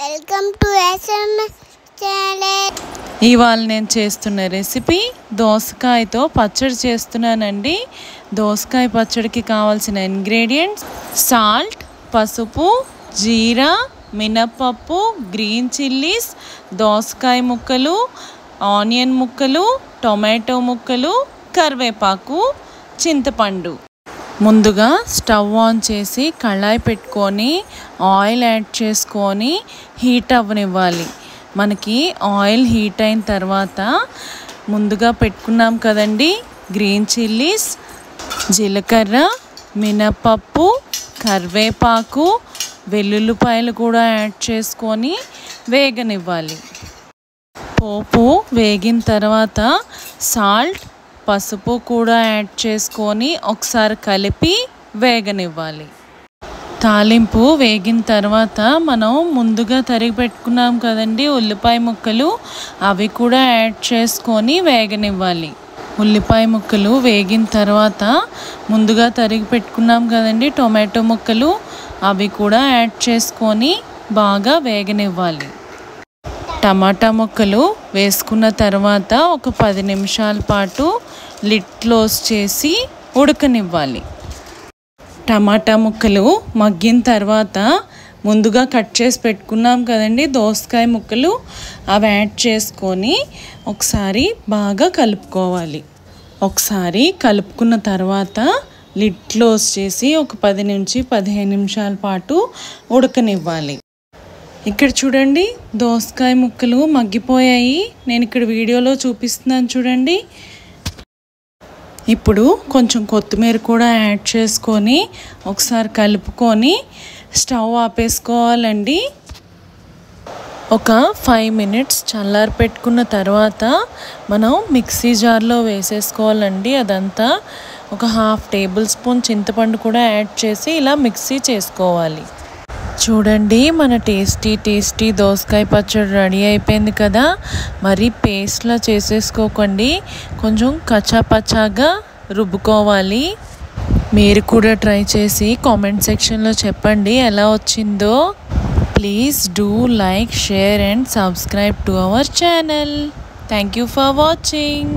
Welcome to SMS channel. ఇవాళ నేను చేస్తున్న రెసిపీ దోసకాయతో పచ్చడి చేస్తున్నానండి. దోసకాయ పచ్చడికి కావాల్సిన ఇంగ్రీడియంట్స్ సాల్ట్, పసుపు, జీరా, మినపప్పు, గ్రీన్ చిల్లీస్, దోసకాయ ముక్కలు, ఆనియన్ ముక్కలు, టొమాటో ముక్కలు, కరివేపాకు, చింతపండు. ముందుగా స్టవ్ ఆన్ చేసి కళాయి పెట్టుకొని ఆయిల్ యాడ్ చేసుకొని హీట్ అవ్వనివ్వాలి. మనకి ఆయిల్ హీట్ అయిన తర్వాత ముందుగా పెట్టుకున్నాం కదండి గ్రీన్ చిల్లీస్, జీలకర్ర, మినపప్పు, కరివేపాకు, వెల్లుల్లిపాయలు కూడా యాడ్ చేసుకొని వేగనివ్వాలి. పోపు వేగిన తర్వాత సాల్ట్, పసుపు కూడా యాడ్ చేసుకొని ఒకసారి కలిపి వేగనివ్వాలి. తాలింపు వేగిన తర్వాత మనం ముందుగా తరిగి పెట్టుకున్నాం కదండి ఉల్లిపాయ ముక్కలు, అవి కూడా యాడ్ చేసుకొని వేగనివ్వాలి. ఉల్లిపాయ ముక్కలు వేగిన తర్వాత ముందుగా తరిగి పెట్టుకున్నాం కదండి టొమాటో ముక్కలు, అవి కూడా యాడ్ చేసుకొని బాగా వేగనివ్వాలి. టమాటా ముక్కలు వేసుకున్న తర్వాత ఒక 10 నిమిషాల పాటు లిడ్ క్లోజ్ చేసి ఉడకనివ్వాలి. టమాటా ముక్కలు మగ్గిన తర్వాత ముందుగా కట్ చేసి పెట్టుకున్నాం కదండి దోసకాయ ముక్కలు, అవి యాడ్ చేసుకొని ఒకసారి బాగా కలుపుకోవాలి. ఒకసారి కలుపుకున్న తర్వాత లిడ్ క్లోజ్ చేసి ఒక 10 నుంచి 15 నిమిషాల పాటు ఉడకనివ్వాలి. ఇక్కడ చూడండి దోసకాయ ముక్కలు మగ్గిపోయాయి. నేను ఇక్కడ వీడియోలో చూపిస్తున్నాను చూడండి. ఇప్పుడు కొంచెం కొత్తిమీర కూడా యాడ్ చేసుకొని ఒకసారి కలుపుకొని స్టవ్ ఆపేసుకోవాలండి. ఒక 5 మినిట్స్ చల్లారి పెట్టుకున్న తర్వాత మనం మిక్సీ జార్లో వేసేసుకోవాలండి. అదంతా ఒక 1/2 టేబుల్ స్పూన్ చింతపండు కూడా యాడ్ చేసి ఇలా మిక్సీ చేసుకోవాలి. చూడండి మన టేస్టీ దోసకాయ పచ్చడి రెడీ అయిపోయింది కదా. మరి పేస్ట్లా చేసేసుకోకండి, కొంచెం కచ్చాపచ్చాగా రుబ్బుకోవాలి. మీరు కూడా ట్రై చేసి కామెంట్ సెక్షన్లో చెప్పండి ఎలా వచ్చిందో. Please do like, share and subscribe to our channel. Thank you for watching.